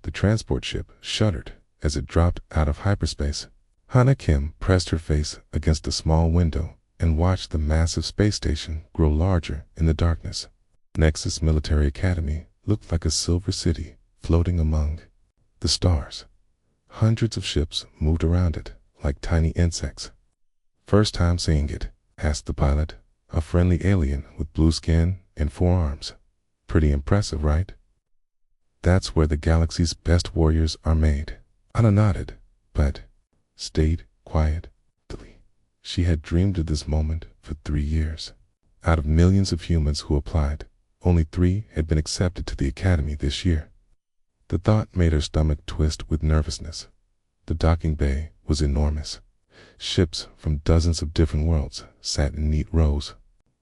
The transport ship shuddered as it dropped out of hyperspace. Hana Kim pressed her face against the small window and watched the massive space station grow larger in the darkness. Nexus Military Academy looked like a silver city floating among the stars. Hundreds of ships moved around it like tiny insects. "First time seeing it?" asked the pilot, a friendly alien with blue skin and 4 arms. "Pretty impressive, right?" "That's where the galaxy's best warriors are made." Anna nodded, but stayed quiet. She had dreamed of this moment for 3 years. Out of millions of humans who applied, only 3 had been accepted to the academy this year. The thought made her stomach twist with nervousness. The docking bay was enormous. Ships from dozens of different worlds sat in neat rows.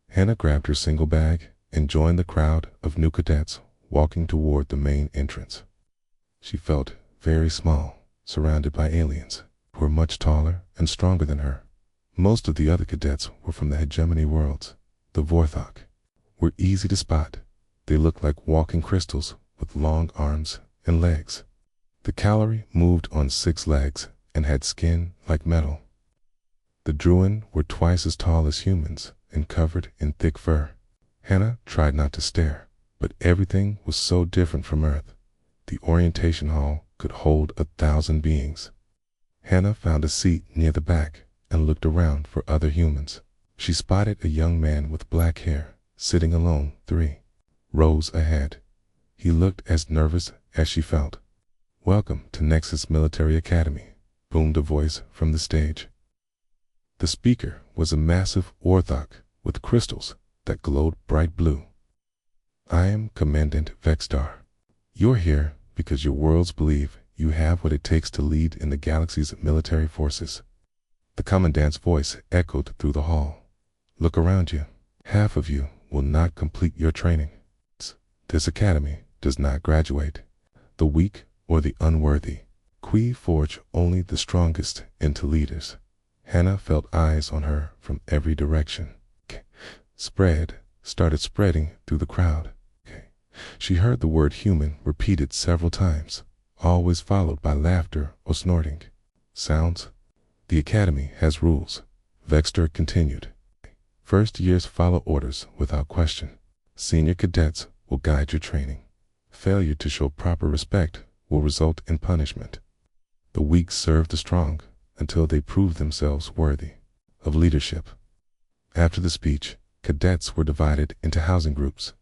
Hannah grabbed her single bag and joined the crowd of new cadets walking toward the main entrance. She felt very small, surrounded by aliens who were much taller and stronger than her. Most of the other cadets were from the hegemony worlds. The Vorthok were easy to spot. They looked like walking crystals with long arms and legs. The Cavalry moved on 6 legs and had skin like metal. The Druin were twice as tall as humans and covered in thick fur. Hannah tried not to stare, but everything was so different from Earth. The orientation hall could hold 1,000 beings. Hannah found a seat near the back and looked around for other humans. She spotted a young man with black hair sitting alone 3 rows ahead. He looked as nervous as she felt. "Welcome to Nexus Military Academy," boomed a voice from the stage. The speaker was a massive Orthok with crystals that glowed bright blue. "I am Commandant Vexstar. You're here because your worlds believe you have what it takes to lead in the galaxy's military forces." The commandant's voice echoed through the hall. "Look around you. Half of you will not complete your training. This academy does not graduate the weak or the unworthy. We forge only the strongest into leaders." Hannah felt eyes on her from every direction. Started spreading through the crowd. She heard the word human repeated several times, always followed by laughter or snorting sounds. "The academy has rules," Vexter continued. "First years follow orders without question. Senior cadets will guide your training. Failure to show proper respect will result in punishment. The weak serve the strong until they prove themselves worthy of leadership." After the speech, cadets were divided into housing groups.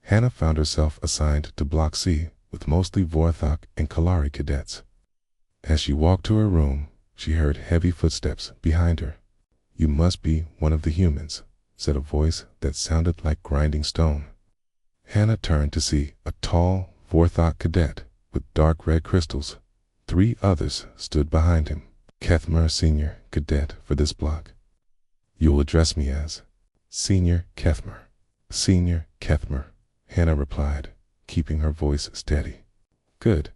Hannah found herself assigned to Block C with mostly Vorthok and Kalari cadets. As she walked to her room, she heard heavy footsteps behind her. "You must be one of the humans," said a voice that sounded like grinding stone. Hannah turned to see a tall Vorthok cadet with dark red crystals. 3 others stood behind him. "Kethmer, senior cadet for this block. You will address me as Senior Kethmer." "Senior Kethmer," Hannah replied, keeping her voice steady. "Good.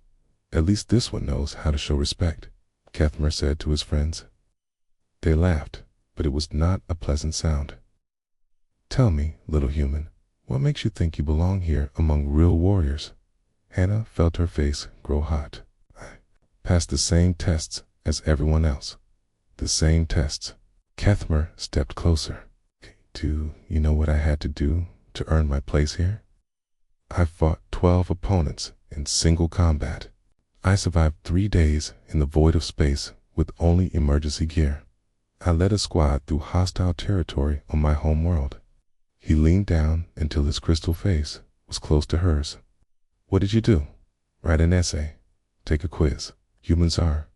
At least this one knows how to show respect," Kethmer said to his friends. They laughed, but it was not a pleasant sound. "Tell me, little human, what makes you think you belong here among real warriors?" Hannah felt her face grow hot. "I passed the same tests as everyone else." "The same tests." Kethmer stepped closer. "Do you know what I had to do to earn my place here? I fought 12 opponents in single combat. I survived 3 days in the void of space with only emergency gear. I led a squad through hostile territory on my home world." He leaned down until his crystal face was close to hers. "What did you do? Write an essay? Take a quiz? Humans are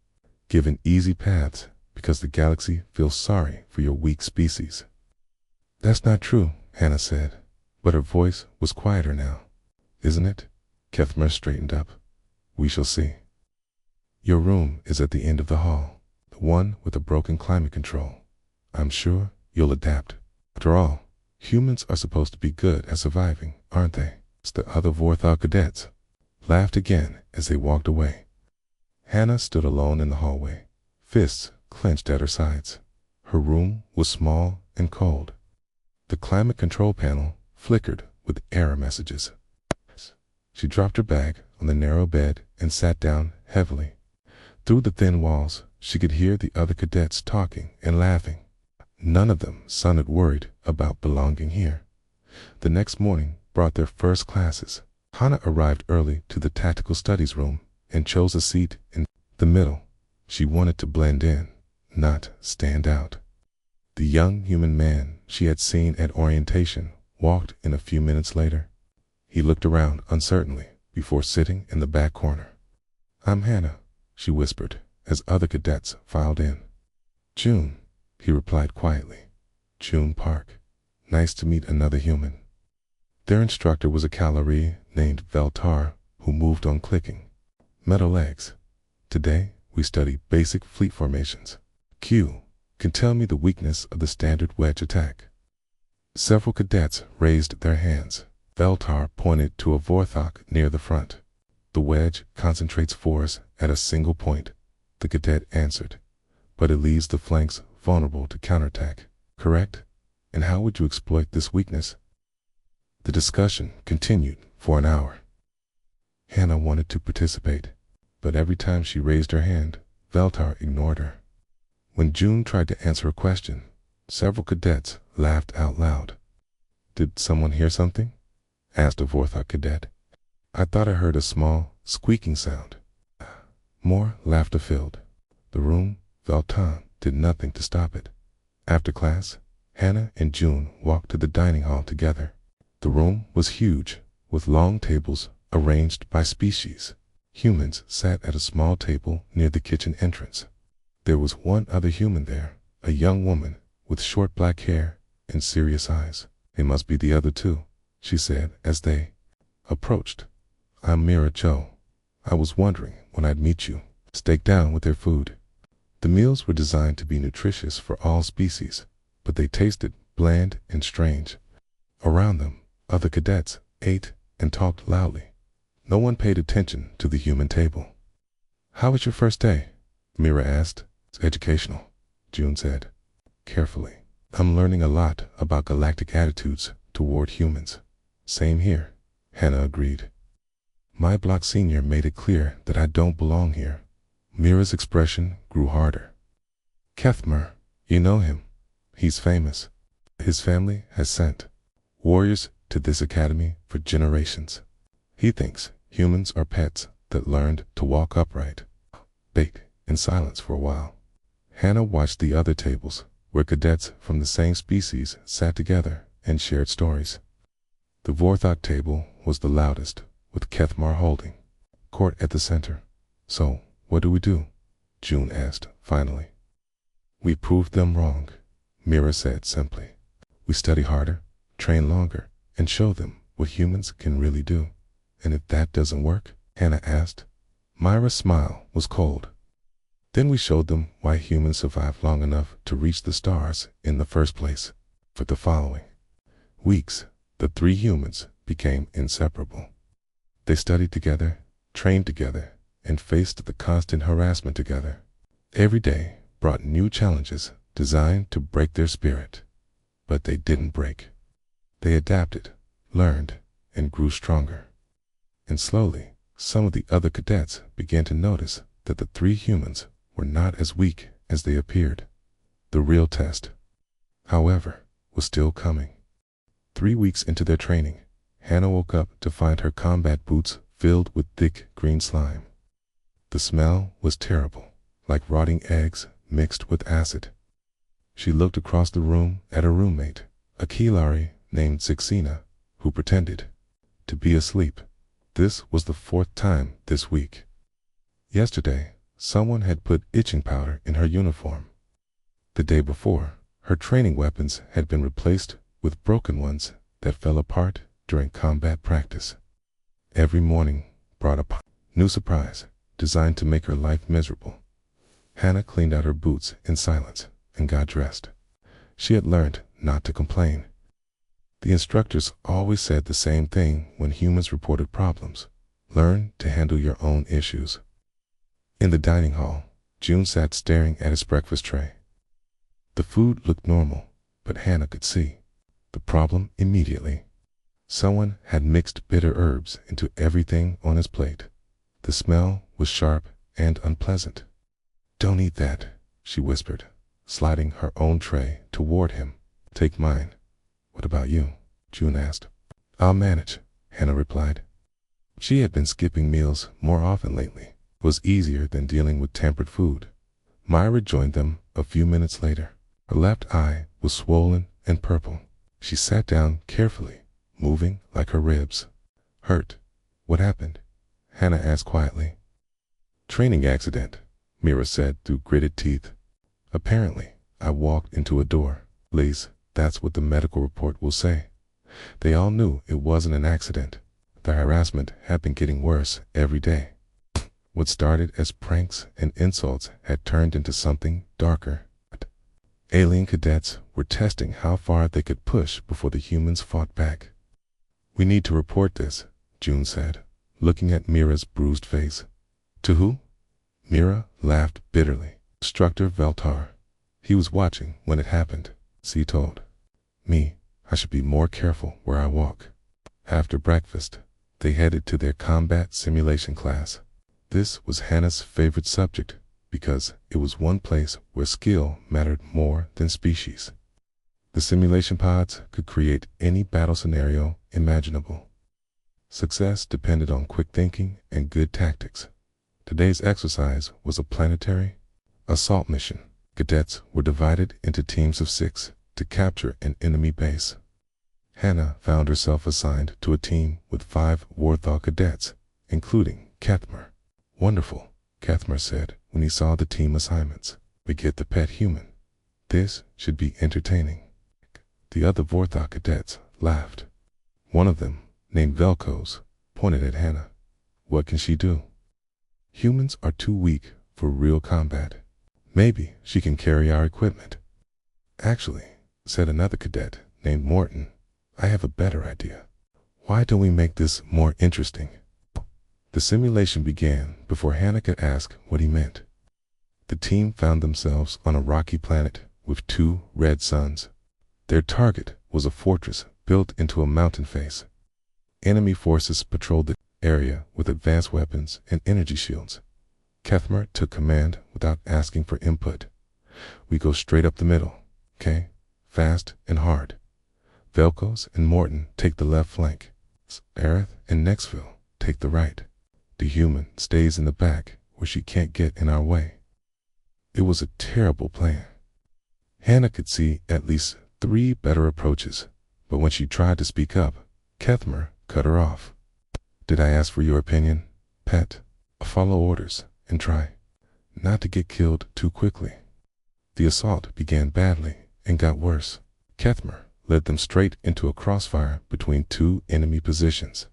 given easy paths because the galaxy feels sorry for your weak species." "That's not true," Hannah said, but her voice was quieter now. "Isn't it?" Kethmer straightened up. "We shall see. Your room is at the end of the hall, the one with a broken climate control. I'm sure you'll adapt. After all, humans are supposed to be good at surviving, aren't they?" The other Vorthok cadets laughed again as they walked away. Hannah stood alone in the hallway, fists clenched at her sides. Her room was small and cold. The climate control panel flickered with error messages. She dropped her bag on the narrow bed and sat down heavily. Through the thin walls, she could hear the other cadets talking and laughing. None of them sounded worried about belonging here. The next morning brought their first classes. Hannah arrived early to the tactical studies room and chose a seat in the middle. She wanted to blend in, not stand out. The young human man she had seen at orientation walked in a few minutes later. He looked around uncertainly before sitting in the back corner. "I'm Hannah," she whispered as other cadets filed in. "June," he replied quietly. "June Park. Nice to meet another human." Their instructor was a cavalry named Veltar who moved on clicking. "Metal legs. Today we study basic fleet formations. Q can tell me the weakness of the standard wedge attack." Several cadets raised their hands. Veltar pointed to a Vorthok near the front. "The wedge concentrates force at a single point," the cadet answered, "but it leaves the flanks vulnerable to counterattack. Correct? And how would you exploit this weakness?" The discussion continued for an hour. Hannah wanted to participate, but every time she raised her hand, Veltar ignored her. When June tried to answer a question, several cadets laughed out loud. "Did someone hear something?" asked a Vorthok cadet. "I thought I heard a small, squeaking sound." More laughter filled the room. Veltar did nothing to stop it. After class, Hannah and June walked to the dining hall together. The room was huge, with long tables arranged by species. Humans sat at a small table near the kitchen entrance. There was one other human there, a young woman with short black hair and serious eyes. "It must be the other two," she said as they approached. "I'm Mira Joe. I was wondering when I'd meet you." Staked down with their food. The meals were designed to be nutritious for all species, but they tasted bland and strange. Around them, other cadets ate and talked loudly. No one paid attention to the human table. "How was your first day?" Mira asked. "It's educational," June said carefully. "I'm learning a lot about galactic attitudes toward humans." "Same here," Hannah agreed. "My block senior made it clear that I don't belong here." Mira's expression grew harder. "Kethmer, you know him. He's famous. His family has sent warriors to this academy for generations. He thinks humans are pets that learned to walk upright." Baked in silence for a while, Hannah watched the other tables where cadets from the same species sat together and shared stories. The Vorthok table was the loudest, with Kethmar holding court at the center. "So, what do we do?" June asked finally. "We proved them wrong," Mira said simply. "We study harder, train longer, and show them what humans can really do." "And if that doesn't work?" Hannah asked. Myra's smile was cold. "Then we showed them why humans survived long enough to reach the stars in the first place." For the following weeks, the three humans became inseparable. They studied together, trained together, and faced the constant harassment together. Every day brought new challenges designed to break their spirit. But they didn't break. They adapted, learned, and grew stronger. And slowly, some of the other cadets began to notice that the three humans were not as weak as they appeared. The real test, however, was still coming. 3 weeks into their training, Hannah woke up to find her combat boots filled with thick green slime. The smell was terrible, like rotting eggs mixed with acid. She looked across the room at her roommate, a Kilari named Zixina, who pretended to be asleep. This was the 4th time this week. Yesterday, someone had put itching powder in her uniform. The day before, her training weapons had been replaced with broken ones that fell apart during combat practice. Every morning brought a new surprise designed to make her life miserable. Hannah cleaned out her boots in silence and got dressed. She had learned not to complain. The instructors always said the same thing when humans reported problems: learn to handle your own issues. In the dining hall, June sat staring at his breakfast tray. The food looked normal, but Hannah could see the problem immediately. Someone had mixed bitter herbs into everything on his plate. The smell was sharp and unpleasant. "Don't eat that," she whispered, sliding her own tray toward him. "Take mine." "What about you?" June asked. "I'll manage," Hannah replied. She had been skipping meals more often lately. It was easier than dealing with tampered food. Myra joined them a few minutes later. Her left eye was swollen and purple. She sat down carefully, moving like her ribs. "Hurt? What happened?" Hannah asked quietly. "Training accident," Myra said through gritted teeth. "Apparently, I walked into a door. At least, that's what the medical report will say." They all knew it wasn't an accident. The harassment had been getting worse every day. What started as pranks and insults had turned into something darker. Alien cadets were testing how far they could push before the humans fought back. "We need to report this," June said, looking at Mira's bruised face. "To who?" Mira laughed bitterly. "Instructor Veltar. He was watching when it happened," she told. "Me, I should be more careful where I walk." After breakfast, they headed to their combat simulation class. This was Hannah's favorite subject because it was one place where skill mattered more than species. The simulation pods could create any battle scenario imaginable. Success depended on quick thinking and good tactics. Today's exercise was a planetary assault mission. Cadets were divided into teams of 6 to capture an enemy base. Hannah found herself assigned to a team with 5 Warthog cadets, including Kethmer. "Wonderful," Kethmer said when he saw the team assignments. "We get the pet human. This should be entertaining." The other Warthog cadets laughed. One of them, named Velkos, pointed at Hannah. "What can she do?" "Humans are too weak for real combat. Maybe she can carry our equipment." "Actually," said another cadet named Morton, "I have a better idea. Why don't we make this more interesting?" The simulation began before Hannah could ask what he meant. The team found themselves on a rocky planet with 2 red suns. Their target was a fortress built into a mountain face. Enemy forces patrolled the area with advanced weapons and energy shields. Kethmer took command without asking for input. "We go straight up the middle, okay? Fast and hard. Velkos and Morton take the left flank. Aerith and Nexville take the right. The human stays in the back where she can't get in our way." It was a terrible plan. Hannah could see at least 3 better approaches, but when she tried to speak up, Kethmer cut her off. "Did I ask for your opinion, pet? Follow orders and try not to get killed too quickly." The assault began badly and got worse. Kethmer led them straight into a crossfire between 2 enemy positions.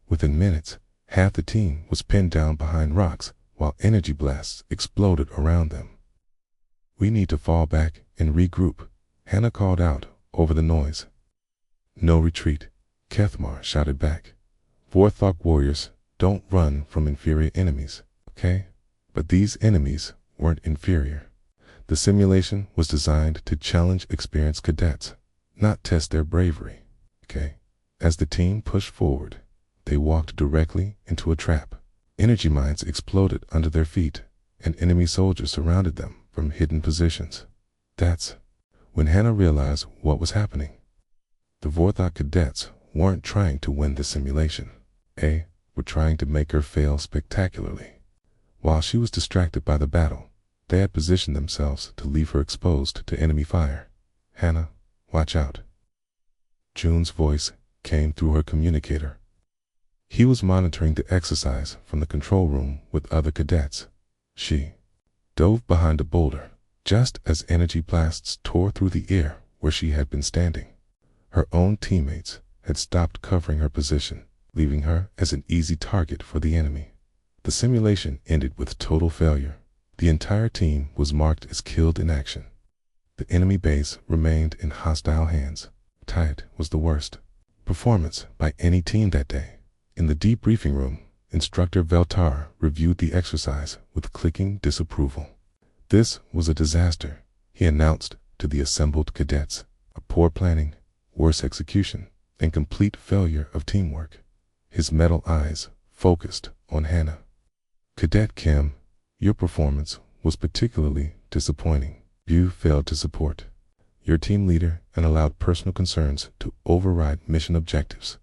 Within minutes, half the team was pinned down behind rocks while energy blasts exploded around them. "We need to fall back and regroup," Hannah called out over the noise. "No retreat," Kethmar shouted back. "Warthog warriors don't run from inferior enemies, okay?" But these enemies weren't inferior. The simulation was designed to challenge experienced cadets, not test their bravery, okay? As the team pushed forward, they walked directly into a trap. Energy mines exploded under their feet, and enemy soldiers surrounded them from hidden positions. That's when Hannah realized what was happening. The Vorthog cadets weren't trying to win the simulation. They were trying to make her fail spectacularly. While she was distracted by the battle, they had positioned themselves to leave her exposed to enemy fire. "Hannah, watch out." June's voice came through her communicator. He was monitoring the exercise from the control room with other cadets. She dove behind a boulder, just as energy blasts tore through the air where she had been standing. Her own teammates had stopped covering her position, leaving her as an easy target for the enemy. The simulation ended with total failure. The entire team was marked as killed in action. The enemy base remained in hostile hands. Tight was the worst performance by any team that day. In the debriefing room, Instructor Veltar reviewed the exercise with clicking disapproval. "This was a disaster," he announced to the assembled cadets. "A poor planning, worse execution, and complete failure of teamwork. His metal eyes focused on Hannah. Cadet Kim, your performance was particularly disappointing. You failed to support your team leader and allowed personal concerns to override mission objectives.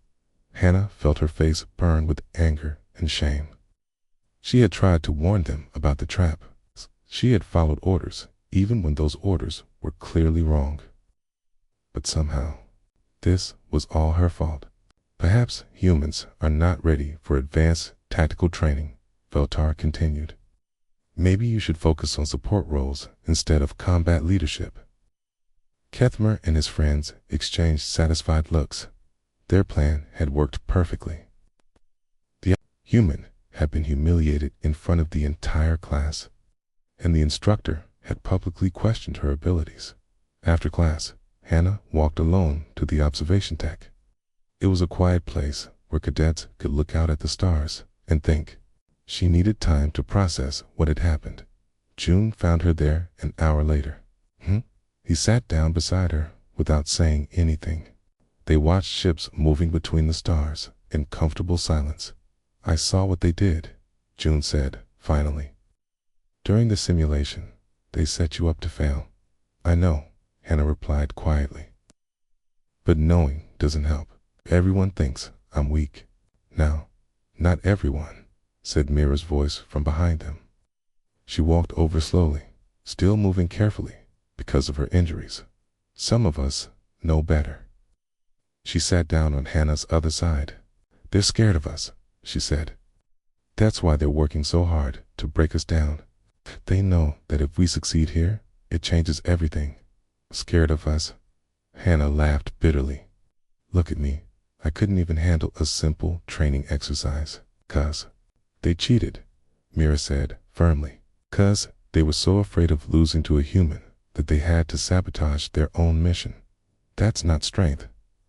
Hannah felt her face burn with anger and shame. She had tried to warn them about the trap. She had followed orders, even when those orders were clearly wrong. But somehow, this was all her fault. Perhaps humans are not ready for advanced tactical training, Veltar continued. Maybe you should focus on support roles instead of combat leadership. Kethmer and his friends exchanged satisfied looks. Their plan had worked perfectly. The human had been humiliated in front of the entire class, and the instructor had publicly questioned her abilities. After class, Hannah walked alone to the observation deck. It was a quiet place where cadets could look out at the stars and think. She needed time to process what had happened. June found her there an hour later. He sat down beside her without saying anything. They watched ships moving between the stars in comfortable silence. I saw what they did, June said, finally. During the simulation, they set you up to fail. I know, Hannah replied quietly. But knowing doesn't help. Everyone thinks I'm weak. Now, not everyone, said Mira's voice from behind them. She walked over slowly, still moving carefully because of her injuries. Some of us know better. She sat down on Hannah's other side. They're scared of us, she said. That's why they're working so hard to break us down. They know that if we succeed here, it changes everything. Scared of us? Hannah laughed bitterly. Look at me. I couldn't even handle a simple training exercise. 'Cause they cheated, Mira said firmly. 'Cause they were so afraid of losing to a human that they had to sabotage their own mission. That's not strength.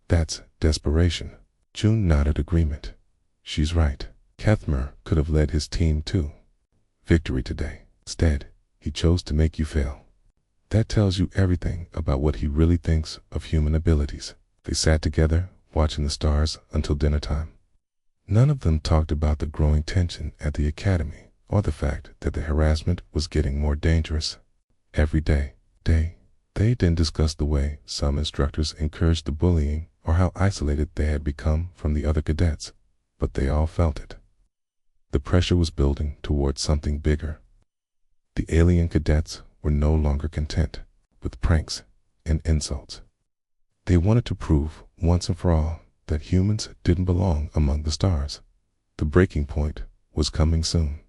That's desperation. June nodded agreement. She's right. Kethmer could have led his team to victory today. Instead, he chose to make you fail. That tells you everything about what he really thinks of human abilities. They sat together, watching the stars until dinner time. None of them talked about the growing tension at the academy or the fact that the harassment was getting more dangerous. Every day, they didn't discuss the way some instructors encouraged the bullying or how isolated they had become from the other cadets, but they all felt it. The pressure was building towards something bigger. The alien cadets were no longer content with pranks and insults. They wanted to prove once and for all that humans didn't belong among the stars. The breaking point was coming soon,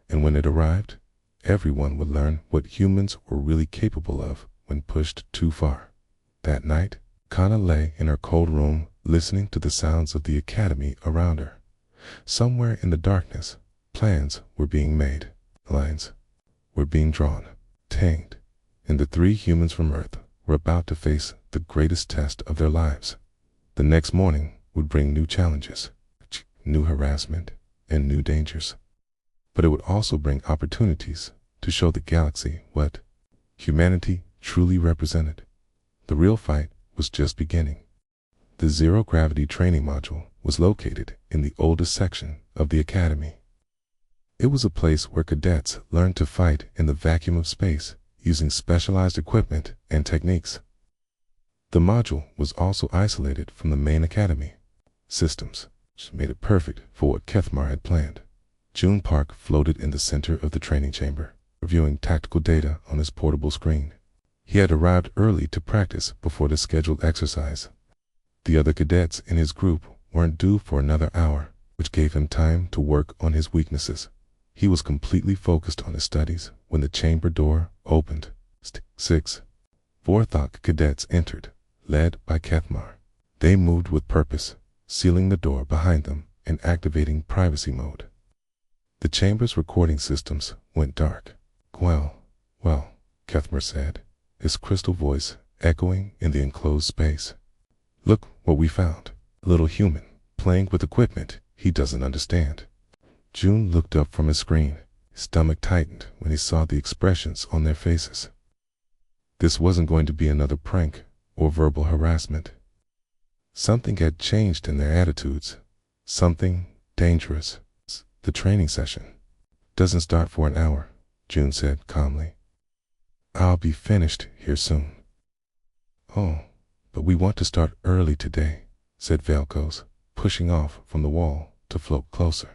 and when it arrived, everyone would learn what humans were really capable of when pushed too far. That night, Kana lay in her cold room listening to the sounds of the academy around her. Somewhere in the darkness, plans were being made, lines were being drawn, tamed, and the three humans from Earth were about to face the greatest test of their lives. The next morning would bring new challenges, new harassment, and new dangers. But it would also bring opportunities to show the galaxy what humanity truly represented. The real fight was just beginning. The zero-gravity training module was located in the oldest section of the academy. It was a place where cadets learned to fight in the vacuum of space using specialized equipment and techniques. The module was also isolated from the main academy systems, which made it perfect for what Kethmer had planned. June Park floated in the center of the training chamber, reviewing tactical data on his portable screen. He had arrived early to practice before the scheduled exercise. The other cadets in his group weren't due for another hour, which gave him time to work on his weaknesses. He was completely focused on his studies when the chamber door opened. 6 Vorthok cadets entered, led by Kethmer. They moved with purpose, sealing the door behind them and activating privacy mode. The chamber's recording systems went dark. Well, Kethmer said, his crystal voice echoing in the enclosed space. Look what we found. A little human, playing with equipment he doesn't understand. June looked up from his screen. His stomach tightened when he saw the expressions on their faces. This wasn't going to be another prank or verbal harassment. Something had changed in their attitudes. Something dangerous. The training session doesn't start for an hour, June said calmly. I'll be finished here soon. Oh, but we want to start early today, said Velcos, pushing off from the wall to float closer.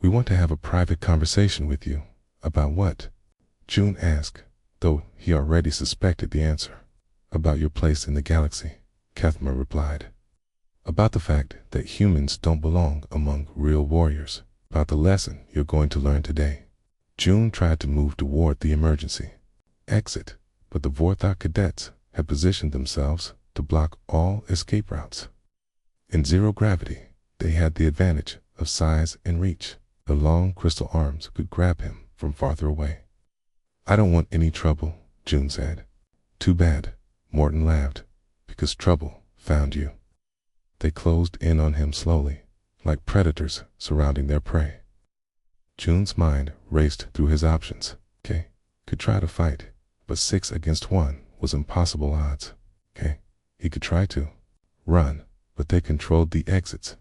We want to have a private conversation with you. About what? June asked, though he already suspected the answer. About your place in the galaxy, Kethmer replied. About the fact that humans don't belong among real warriors. About the lesson you're going to learn today. June tried to move toward the emergency exit, but the Vorthok cadets had positioned themselves to block all escape routes. In zero gravity, they had the advantage of size and reach. The long crystal arms could grab him from farther away. I don't want any trouble, June said. Too bad, Morton laughed, because trouble found you. They closed in on him slowly, like predators surrounding their prey. June's mind raced through his options. Okay, could try to fight, but 6 against 1 was impossible odds. Okay, he could try to run, but they controlled the exits.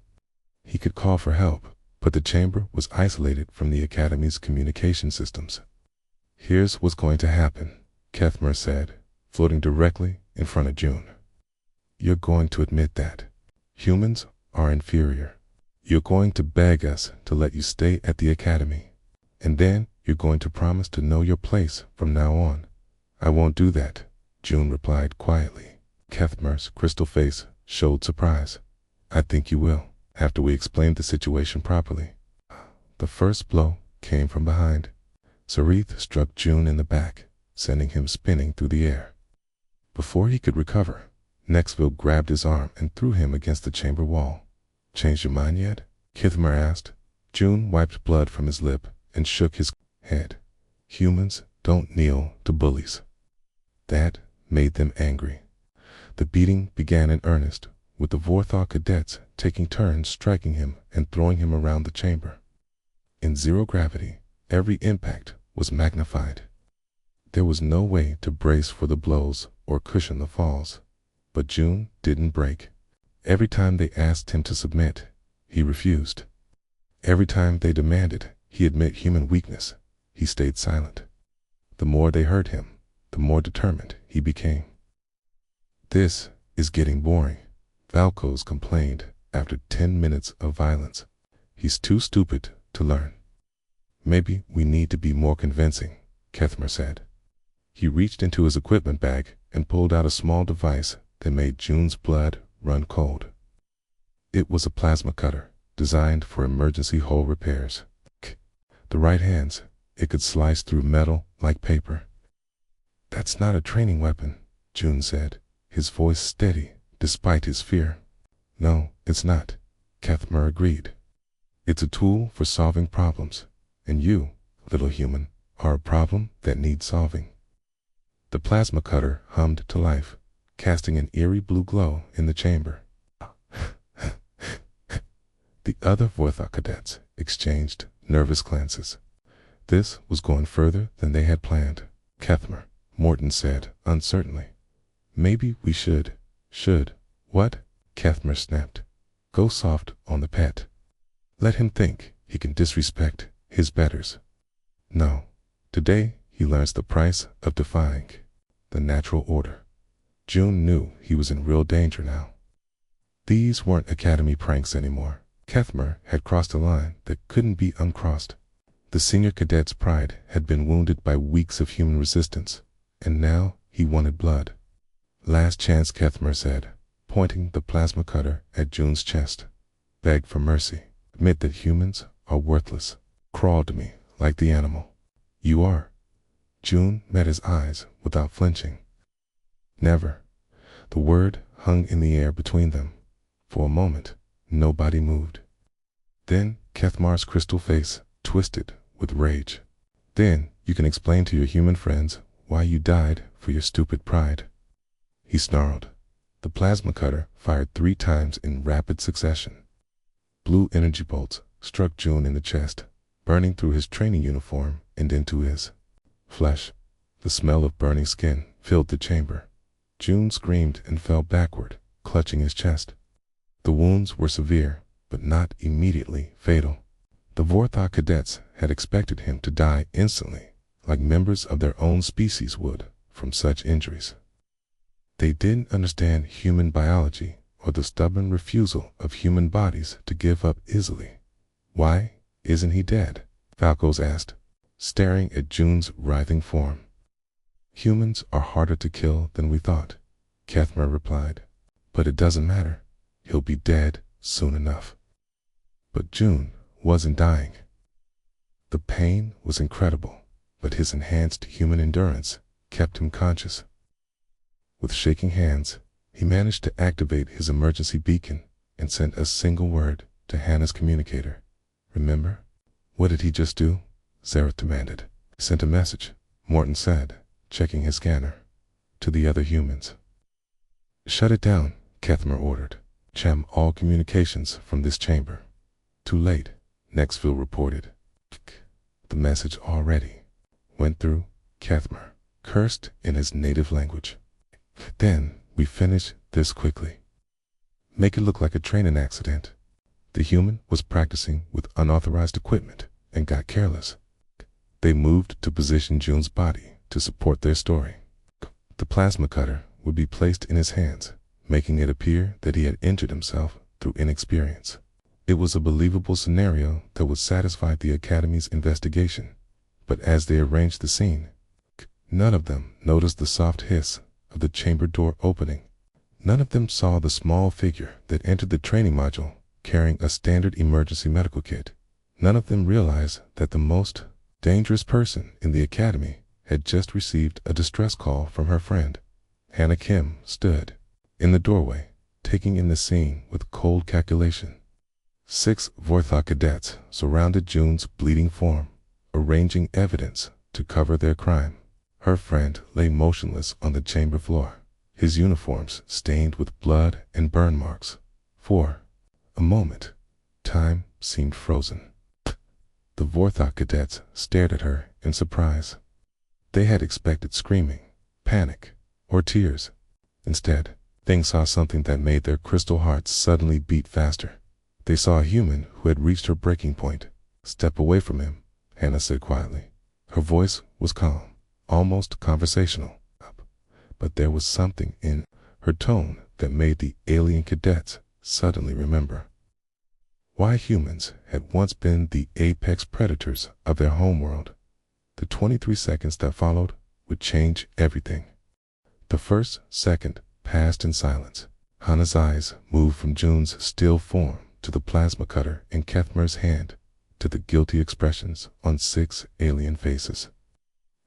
He could call for help, but the chamber was isolated from the Academy's communication systems. Here's what's going to happen, Kethmer said, floating directly in front of June. You're going to admit that humans are inferior. You're going to beg us to let you stay at the Academy. And then you're going to promise to know your place from now on. I won't do that, June replied quietly. Kethmer's crystal face showed surprise. I think you will, after we explain the situation properly. The first blow came from behind. Sarith struck June in the back, sending him spinning through the air. Before he could recover, Nexville grabbed his arm and threw him against the chamber wall. Changed your mind yet? Kithmer asked. June wiped blood from his lip and shook his head. Humans don't kneel to bullies. That made them angry. The beating began in earnest, with the Vorthok cadets taking turns striking him and throwing him around the chamber. In zero gravity, every impact was magnified. There was no way to brace for the blows or cushion the falls. But June didn't break. Every time they asked him to submit, he refused. Every time they demanded he admit human weakness, he stayed silent. The more they hurt him, the more determined he became. This is getting boring, Velcos complained after 10 minutes of violence. He's too stupid to learn. Maybe we need to be more convincing, Kethmer said. He reached into his equipment bag and pulled out a small device that made June's blood run cold. It was a plasma cutter, designed for emergency hole repairs. The right hands, it could slice through metal like paper. That's not a training weapon, June said, his voice steady despite his fear. No, it's not, Kethmer agreed. It's a tool for solving problems, and you, little human, are a problem that needs solving. The plasma cutter hummed to life, casting an eerie blue glow in the chamber. The other Vorthok cadets exchanged nervous glances. This was going further than they had planned. Kethmer, Morton said uncertainly. Maybe we should. Should? What? Kethmer snapped. Go soft on the pet. Let him think he can disrespect his betters. No. Today he learns the price of defying the natural order. June knew he was in real danger now. These weren't Academy pranks anymore. Kethmer had crossed a line that couldn't be uncrossed. The senior cadet's pride had been wounded by weeks of human resistance, and now he wanted blood. Last chance, Kethmer said, pointing the plasma cutter at June's chest. Beg for mercy. Admit that humans are worthless. Crawl to me like the animal. You are. June met his eyes without flinching. Never. The word hung in the air between them. For a moment, nobody moved. Then Kethmar's crystal face twisted with rage. Then you can explain to your human friends why you died for your stupid pride. He snarled. The plasma cutter fired 3 times in rapid succession. Blue energy bolts struck June in the chest, burning through his training uniform and into his flesh. The smell of burning skin filled the chamber. June screamed and fell backward, clutching his chest. The wounds were severe, but not immediately fatal. The Vorthok cadets had expected him to die instantly, like members of their own species would from such injuries. They didn't understand human biology or the stubborn refusal of human bodies to give up easily. "Why isn't he dead?" Falcos asked, staring at June's writhing form. "Humans are harder to kill than we thought," Kethmer replied. "But it doesn't matter. He'll be dead soon enough." But June wasn't dying. The pain was incredible, but his enhanced human endurance kept him conscious. With shaking hands, he managed to activate his emergency beacon and sent a single word to Hannah's communicator. "Remember?" "What did he just do?" Zareth demanded. "Sent a message," Morton said, checking his scanner, "to the other humans." "Shut it down," Kethmer ordered. "Jam all communications from this chamber." "Too late," Nexville reported. "The message already went through," Kethmer cursed in his native language. "Then we finish this quickly. Make it look like a training accident. The human was practicing with unauthorized equipment and got careless." They moved to position June's body to support their story. The plasma cutter would be placed in his hands, making it appear that he had injured himself through inexperience. It was a believable scenario that would satisfy the Academy's investigation, but as they arranged the scene, none of them noticed the soft hiss of the chamber door opening. None of them saw the small figure that entered the training module carrying a standard emergency medical kit. None of them realized that the most dangerous person in the Academy had just received a distress call from her friend. Hannah Kim stood in the doorway, taking in the scene with cold calculation. 6 Vorthok cadets surrounded June's bleeding form, arranging evidence to cover their crime. Her friend lay motionless on the chamber floor, his uniforms stained with blood and burn marks. For a moment, time seemed frozen. The Vorthok cadets stared at her in surprise. They had expected screaming, panic, or tears. Instead, they saw something that made their crystal hearts suddenly beat faster. They saw a human who had reached her breaking point. "Step away from him," Hannah said quietly. Her voice was calm, almost conversational, but there was something in her tone that made the alien cadets suddenly remember why humans had once been the apex predators of their homeworld. The 23 seconds that followed would change everything. The first second passed in silence. Hannah's eyes moved from June's still form to the plasma cutter in Kethmer's hand, to the guilty expressions on 6 alien faces.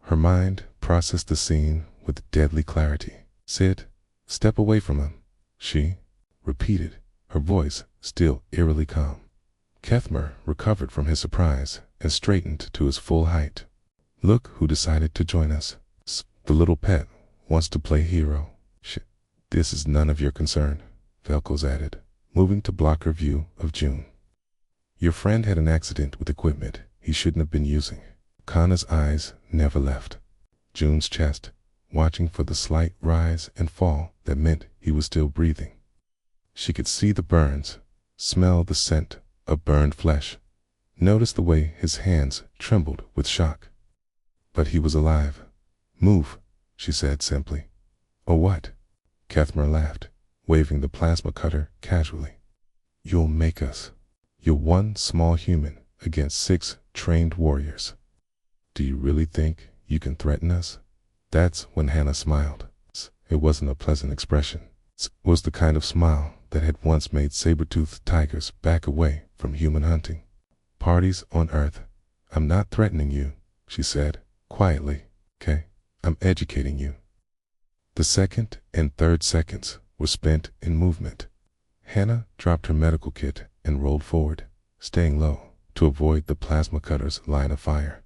Her mind processed the scene with deadly clarity. "Sid, step away from him," she repeated, her voice still eerily calm. Kethmer recovered from his surprise and straightened to his full height. "Look who decided to join us. The little pet wants to play hero." "This is none of your concern," Velcos added, moving to block her view of June. "Your friend had an accident with equipment he shouldn't have been using." Kana's eyes never left June's chest, watching for the slight rise and fall that meant he was still breathing. She could see the burns, smell the scent of burned flesh, notice the way his hands trembled with shock. But he was alive. "Move," she said simply. "Or what?" Kethmer laughed, waving the plasma cutter casually. "You'll make us. You're one small human against 6 trained warriors. Do you really think you can threaten us?" That's when Hannah smiled. It wasn't a pleasant expression. It was the kind of smile that had once made saber-toothed tigers back away from human hunting. "Parties on Earth. I'm not threatening you," she said quietly. "Okay? I'm educating you." The second and third seconds were spent in movement. Hannah dropped her medical kit and rolled forward, staying low to avoid the plasma cutter's line of fire.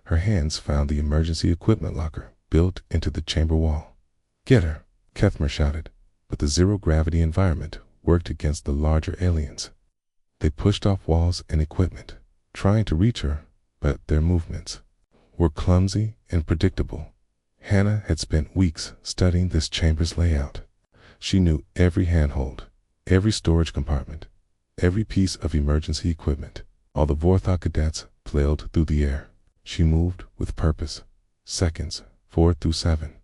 Her hands found the emergency equipment locker built into the chamber wall. "Get her," Kethmer shouted, but the zero-gravity environment worked against the larger aliens. They pushed off walls and equipment, trying to reach her, but their movements were clumsy and predictable. Hannah had spent weeks studying this chamber's layout. She knew every handhold, Every storage compartment, every piece of emergency equipment, all the Vorthok cadets flailed through the air. She moved with purpose. Seconds 4 through 7.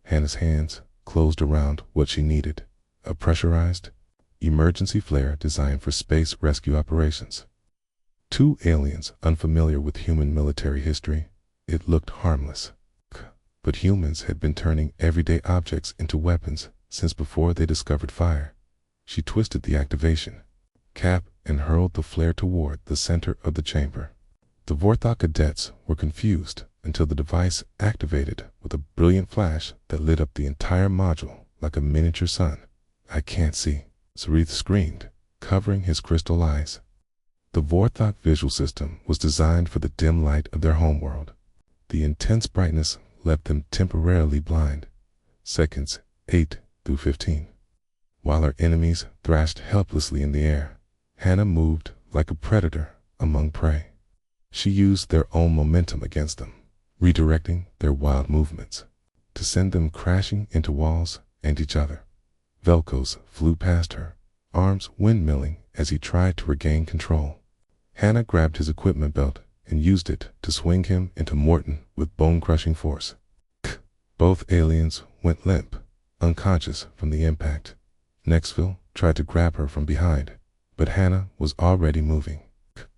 Hannah's hands closed around what she needed. A pressurized emergency flare designed for space rescue operations. Two aliens unfamiliar with human military history. It looked harmless. But humans had been turning everyday objects into weapons since before they discovered fire. She twisted the activation cap and hurled the flare toward the center of the chamber. The Vorthok cadets were confused until the device activated with a brilliant flash that lit up the entire module like a miniature sun. "I can't see," Zareth screamed, covering his crystal eyes. The Vorthok visual system was designed for the dim light of their homeworld. The intense brightness left them temporarily blind. Seconds 8 through 15. While her enemies thrashed helplessly in the air, Hannah moved like a predator among prey. She used their own momentum against them, redirecting their wild movements to send them crashing into walls and each other. Velkos flew past her, arms windmilling as he tried to regain control. Hannah grabbed his equipment belt and used it to swing him into Morton with bone-crushing force. Both aliens went limp, unconscious from the impact. Nextville tried to grab her from behind, but Hannah was already moving.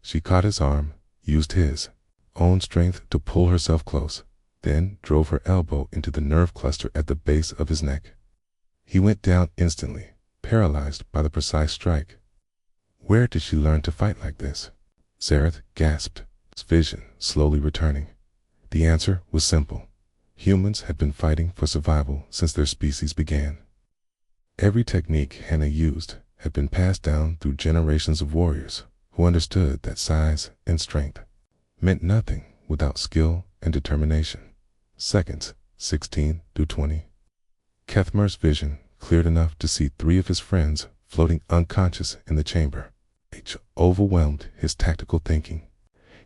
She caught his arm, used his own strength to pull herself close, then drove her elbow into the nerve cluster at the base of his neck. He went down instantly, paralyzed by the precise strike. Where did she learn to fight like this? Zareth gasped, his vision slowly returning. The answer was simple. Humans had been fighting for survival since their species began. Every technique Hannah used had been passed down through generations of warriors who understood that size and strength meant nothing without skill and determination. Seconds 16 through 20. Kethmer's vision cleared enough to see 3 of his friends floating unconscious in the chamber. It overwhelmed his tactical thinking.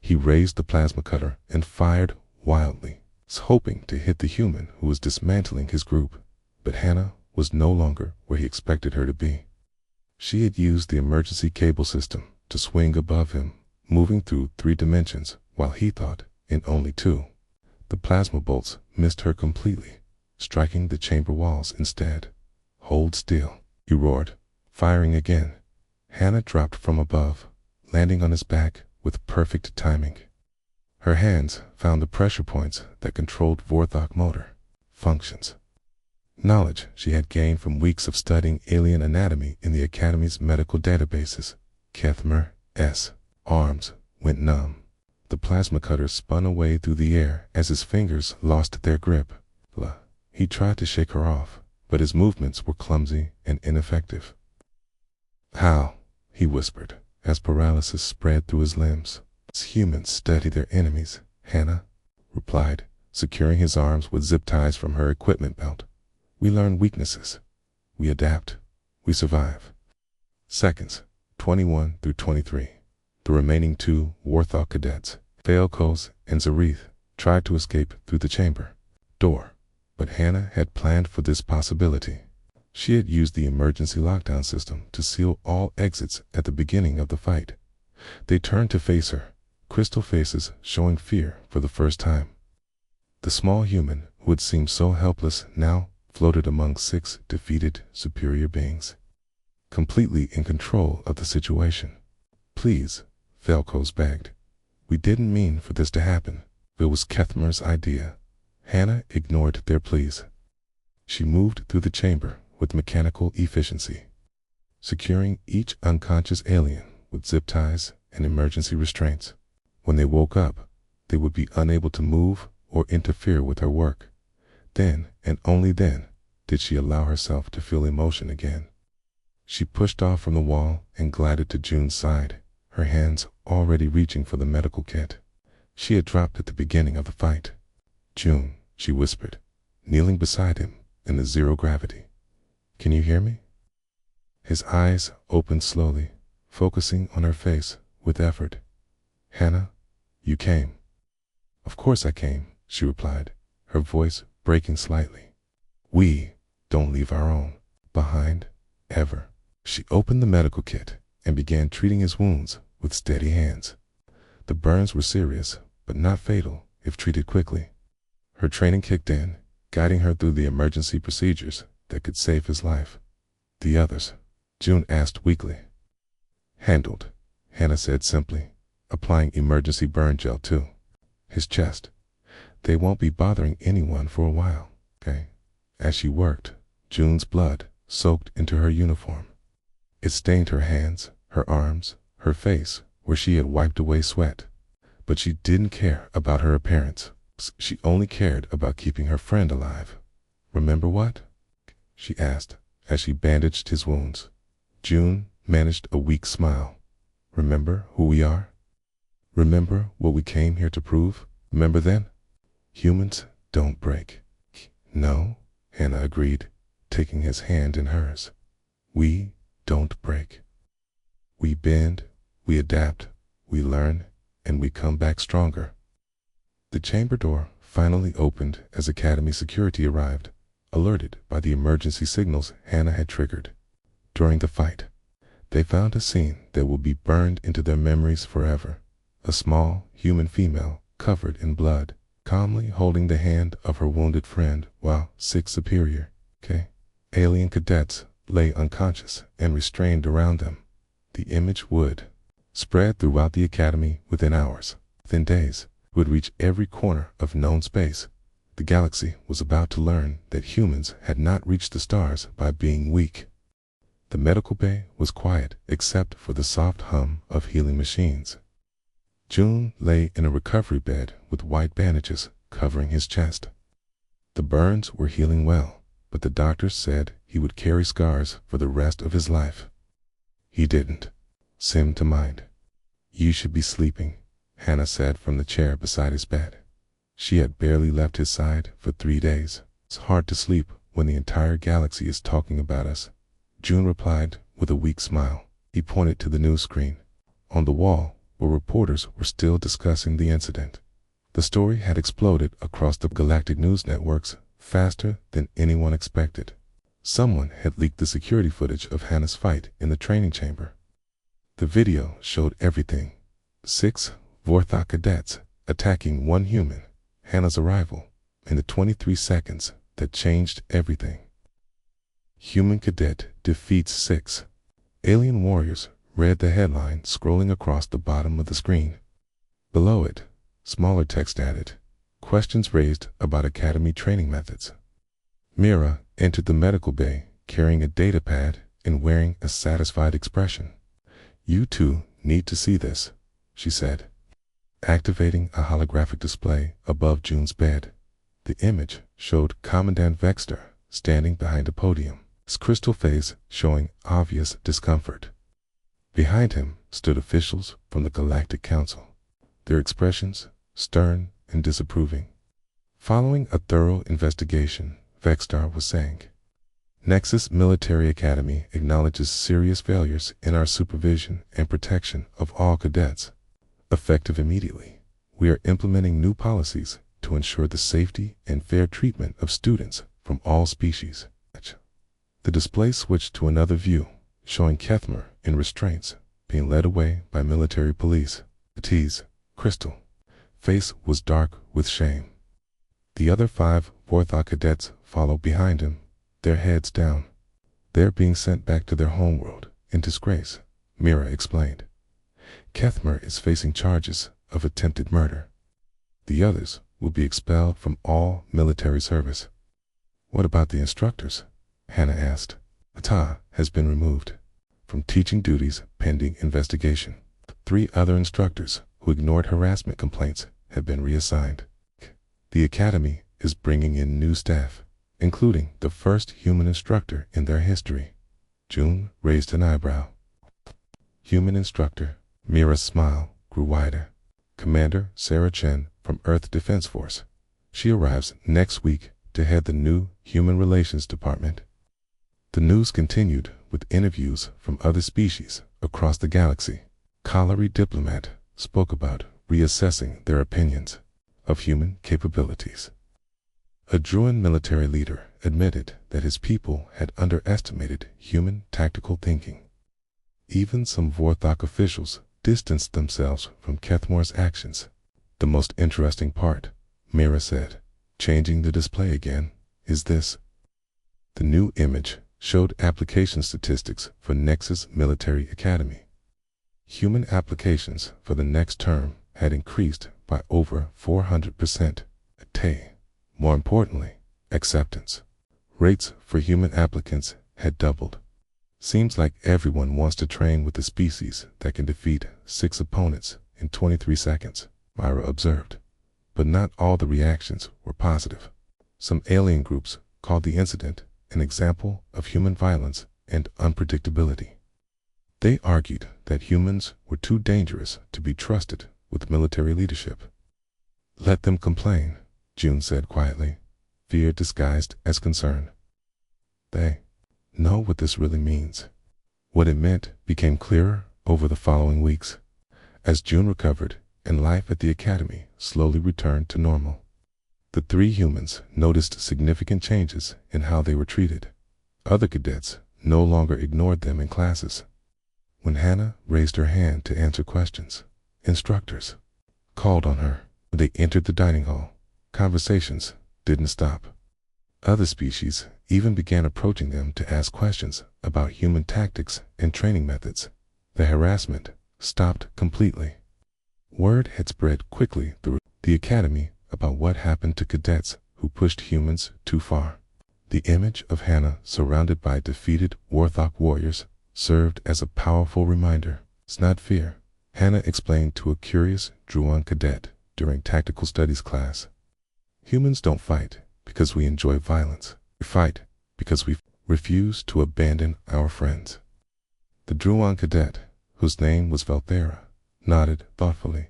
He raised the plasma cutter and fired wildly, hoping to hit the human who was dismantling his group. But Hannah was no longer where he expected her to be. She had used the emergency cable system to swing above him, moving through 3 dimensions while he thought in only 2. The plasma bolts missed her completely, striking the chamber walls instead. "Hold still," he roared, firing again. Hannah dropped from above, landing on his back with perfect timing. Her hands found the pressure points that controlled Vorthok motor functions. Knowledge she had gained from weeks of studying alien anatomy in the Academy's medical databases. Kethmer's arms went numb. The plasma cutter spun away through the air as his fingers lost their grip. He tried to shake her off, but his movements were clumsy and ineffective. "How?" he whispered, as paralysis spread through his limbs. "Humans study their enemies," Hannah replied, securing his arms with zip ties from her equipment belt. "We learn weaknesses. We adapt. We survive." Seconds 21 through 23. The remaining 2 Vorthok cadets, Velkos and Zareth, tried to escape through the chamber door, but Hannah had planned for this possibility. She had used the emergency lockdown system to seal all exits at the beginning of the fight. They turned to face her, crystal faces showing fear for the first time. The small human who had seemed so helpless now floated among 6 defeated superior beings, completely in control of the situation. "Please," Velkos begged. "We didn't mean for this to happen." It was Kethmer's idea. Hannah ignored their pleas. She moved through the chamber with mechanical efficiency, securing each unconscious alien with zip ties and emergency restraints. When they woke up, they would be unable to move or interfere with her work. Then, and only then, did she allow herself to feel emotion again. She pushed off from the wall and glided to June's side, her hands already reaching for the medical kit. She had dropped at the beginning of the fight. "June," she whispered, kneeling beside him in the zero gravity. "Can you hear me?" His eyes opened slowly, focusing on her face with effort. "Hannah, you came." "Of course I came," she replied, her voice breaking slightly. "We don't leave our own behind, ever." She opened the medical kit and began treating his wounds with steady hands. The burns were serious, but not fatal if treated quickly. Her training kicked in, guiding her through the emergency procedures that could save his life. The others? June asked weakly. Handled, Hannah said simply, applying emergency burn gel to his chest. They won't be bothering anyone for a while, okay? As she worked, June's blood soaked into her uniform. It stained her hands, her arms, her face, where she had wiped away sweat. But she didn't care about her appearance. She only cared about keeping her friend alive. Remember what? She asked as she bandaged his wounds. June managed a weak smile. Remember who we are? Remember what we came here to prove? Remember then? Humans don't break. No, Hannah agreed, taking his hand in hers. We don't break. We bend, we adapt, we learn, and we come back stronger. The chamber door finally opened as Academy security arrived, alerted by the emergency signals Hannah had triggered. During the fight, they found a scene that will be burned into their memories forever. A small, human female, covered in blood, calmly holding the hand of her wounded friend while 6 superior, alien cadets lay unconscious and restrained around them. The image would spread throughout the Academy within hours, within days, would reach every corner of known space. The galaxy was about to learn that humans had not reached the stars by being weak. The medical bay was quiet except for the soft hum of healing machines. June lay in a recovery bed with white bandages covering his chest. The burns were healing well, but the doctors said he would carry scars for the rest of his life. He didn't seem to mind. You should be sleeping, Hannah said from the chair beside his bed. She had barely left his side for 3 days. It's hard to sleep when the entire galaxy is talking about us, June replied with a weak smile. He pointed to the news screen. On the wall, where reporters were still discussing the incident. The story had exploded across the galactic news networks faster than anyone expected. Someone had leaked the security footage of Hannah's fight in the training chamber. The video showed everything. 6 Vorthok cadets attacking 1 human, Hannah's arrival, in the 23 seconds that changed everything. Human cadet defeats 6 alien warriors, read the headline scrolling across the bottom of the screen. Below it, smaller text added, questions raised about Academy training methods. Mira entered the medical bay carrying a data pad and wearing a satisfied expression. You two need to see this, she said, activating a holographic display above June's bed. The image showed Commandant Vexter standing behind a podium, his crystal face showing obvious discomfort. Behind him stood officials from the Galactic Council, their expressions stern and disapproving. Following a thorough investigation, Vextar was saying, Nexus Military Academy acknowledges serious failures in our supervision and protection of all cadets. Effective immediately, we are implementing new policies to ensure the safety and fair treatment of students from all species. The display switched to another view, showing Kethmer in restraints, being led away by military police. T's Crystal face was dark with shame. The other 5 Vorthok cadets followed behind him, their heads down. They're being sent back to their homeworld in disgrace, Mira explained. Kethmer is facing charges of attempted murder. The others will be expelled from all military service. What about the instructors? Hannah asked. Ata has been removed from teaching duties pending investigation. 3 other instructors who ignored harassment complaints have been reassigned. The Academy is bringing in new staff, including the first human instructor in their history. June raised an eyebrow. Human instructor. Mira's smile grew wider. Commander Sarah Chen from Earth Defense Force. She arrives next week to head the new Human Relations Department. The news continued with interviews from other species across the galaxy. Kalari Diplomat spoke about reassessing their opinions of human capabilities. A Druan military leader admitted that his people had underestimated human tactical thinking. Even some Vorthok officials distanced themselves from Kethmor's actions. The most interesting part, Mira said, changing the display again, is this. The new image showed application statistics for Nexus Military Academy. Human applications for the next term had increased by over 400%. More importantly, acceptance rates for human applicants had doubled. Seems like everyone wants to train with a species that can defeat 6 opponents in 23 seconds, Myra observed. But not all the reactions were positive. Some alien groups called the incident an example of human violence and unpredictability. They argued that humans were too dangerous to be trusted with military leadership. Let them complain, June said quietly, fear disguised as concern. They know what this really means. What it meant became clearer over the following weeks. As June recovered and life at the academy slowly returned to normal, the 3 humans noticed significant changes in how they were treated. Other cadets no longer ignored them in classes. When Hannah raised her hand to answer questions, instructors called on her. When they entered the dining hall, conversations didn't stop. Other species even began approaching them to ask questions about human tactics and training methods. The harassment stopped completely. Word had spread quickly through the academy about what happened to cadets who pushed humans too far. The image of Hannah surrounded by defeated Vorthok warriors served as a powerful reminder. It's not fear, Hannah explained to a curious Druan cadet during tactical studies class. Humans don't fight because we enjoy violence. We fight because we refuse to abandon our friends. The Druan cadet, whose name was Valthera, nodded thoughtfully.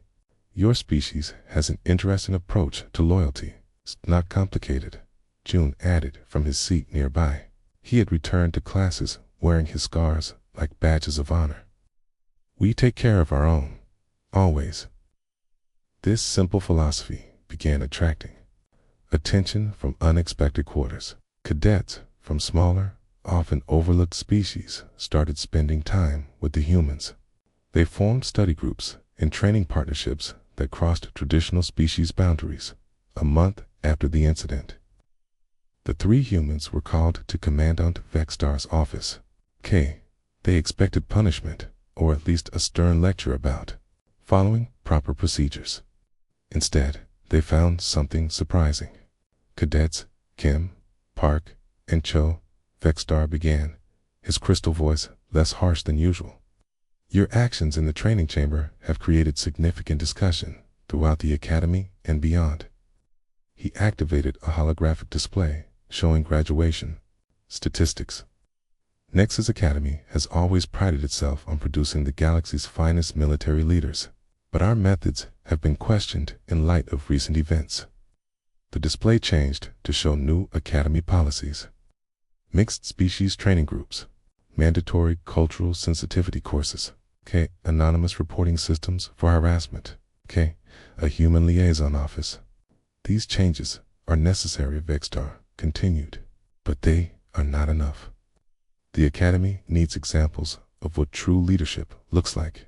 Your species has an interesting approach to loyalty. It's not complicated, June added from his seat nearby. He had returned to classes wearing his scars like badges of honor. We take care of our own, always. This simple philosophy began attracting attention from unexpected quarters. Cadets from smaller, often overlooked species started spending time with the humans. They formed study groups and training partnerships that crossed traditional species boundaries. A month after the incident, the 3 humans were called to Commandant Vextar's office. They expected punishment, or at least a stern lecture about following proper procedures. Instead, they found something surprising. Cadets Kim, Park, and Cho, Vextar began, his crystal voice less harsh than usual. Your actions in the training chamber have created significant discussion throughout the academy and beyond. He activated a holographic display showing graduation statistics. Nexus Academy has always prided itself on producing the galaxy's finest military leaders, but our methods have been questioned in light of recent events. The display changed to show new academy policies. Mixed species training groups, mandatory cultural sensitivity courses, anonymous reporting systems for harassment, a human liaison office. These changes are necessary, Vextar continued, but they are not enough. The Academy needs examples of what true leadership looks like.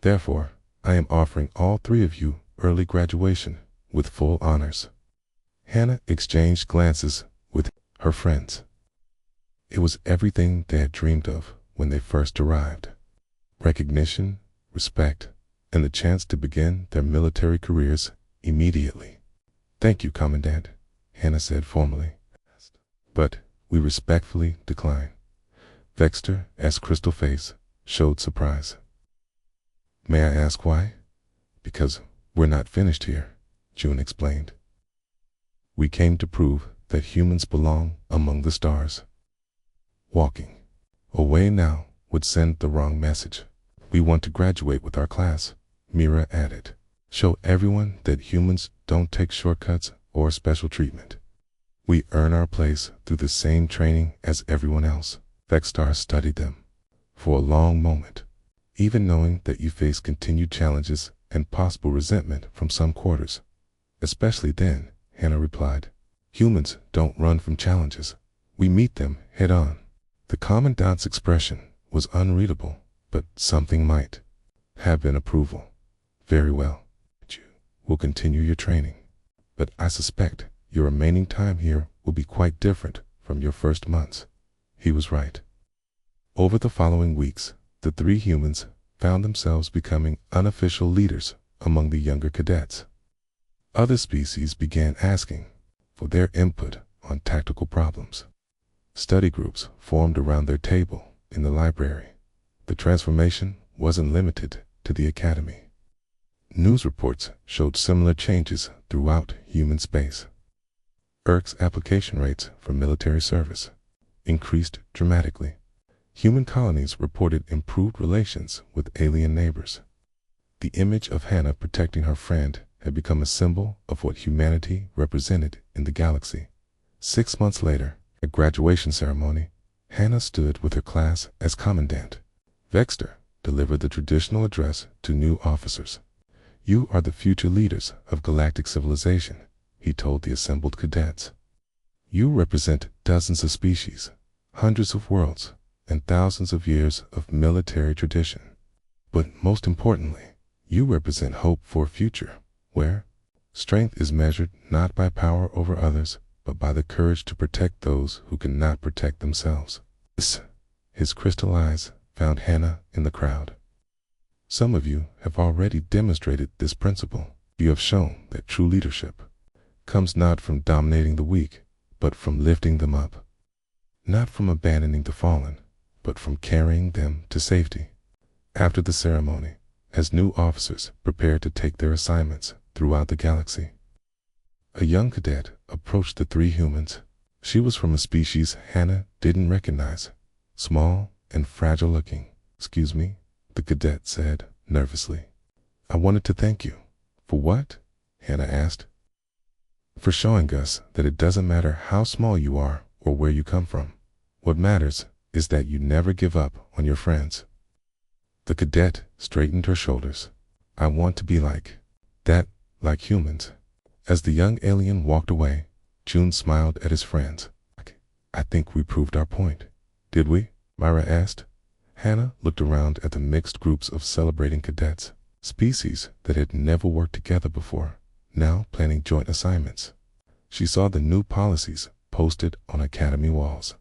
Therefore, I am offering all 3 of you early graduation with full honors. Hannah exchanged glances with her friends. It was everything they had dreamed of when they first arrived. Recognition, respect, and the chance to begin their military careers immediately. Thank you, Commandant, Hannah said formally. But we respectfully decline. Vextar's crystal face showed surprise. May I ask why? Because we're not finished here, June explained. We came to prove that humans belong among the stars. Walking away now would send the wrong message. We want to graduate with our class, Mira added. Show everyone that humans don't take shortcuts or special treatment. We earn our place through the same training as everyone else. Vextar studied them for a long moment. Even knowing that you face continued challenges and possible resentment from some quarters. Especially then, Hannah replied. Humans don't run from challenges. We meet them head on. The commandant's expression was unreadable, but something might have been approval. Very well. You will continue your training, but I suspect your remaining time here will be quite different from your first months. He was right. Over the following weeks, the three humans found themselves becoming unofficial leaders among the younger cadets. Other species began asking for their input on tactical problems. Study groups formed around their table in the library. The transformation wasn't limited to the academy. News reports showed similar changes throughout human space. Orcs' application rates for military service increased dramatically. Human colonies reported improved relations with alien neighbors. The image of Hannah protecting her friend had become a symbol of what humanity represented in the galaxy. 6 months later, at graduation ceremony, Hannah stood with her class as commandant. Vexter delivered the traditional address to new officers. "You are the future leaders of galactic civilization," he told the assembled cadets. "You represent dozens of species, hundreds of worlds, and thousands of years of military tradition. But most importantly, you represent hope for a future where strength is measured not by power over others, but by the courage to protect those who cannot protect themselves." His crystal eyes found Hannah in the crowd. "Some of you have already demonstrated this principle. You have shown that true leadership comes not from dominating the weak, but from lifting them up. Not from abandoning the fallen, but from carrying them to safety." After the ceremony, as new officers prepared to take their assignments throughout the galaxy, a young cadet approached the three humans. She was from a species Hannah didn't recognize, small and fragile looking. "Excuse me," the cadet said nervously. "I wanted to thank you." "For what?" Hannah asked. "For showing us that it doesn't matter how small you are or where you come from. What matters is that you never give up on your friends." The cadet straightened her shoulders. "I want to be like that, like humans." As the young alien walked away, June smiled at his friends. "I think we proved our point." "Did we?" Myra asked. Hannah looked around at the mixed groups of celebrating cadets, species that had never worked together before, now planning joint assignments. She saw the new policies posted on academy walls.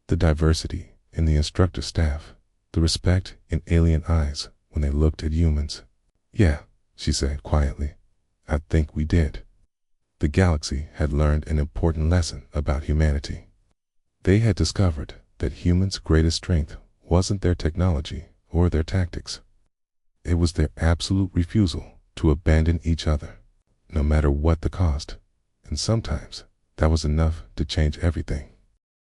The diversity in the instructor staff, the respect in alien eyes when they looked at humans. "Yeah," she said quietly, "I think we did." The galaxy had learned an important lesson about humanity. They had discovered that humans' greatest strength wasn't their technology or their tactics. It was their absolute refusal to abandon each other, no matter what the cost. And sometimes that was enough to change everything.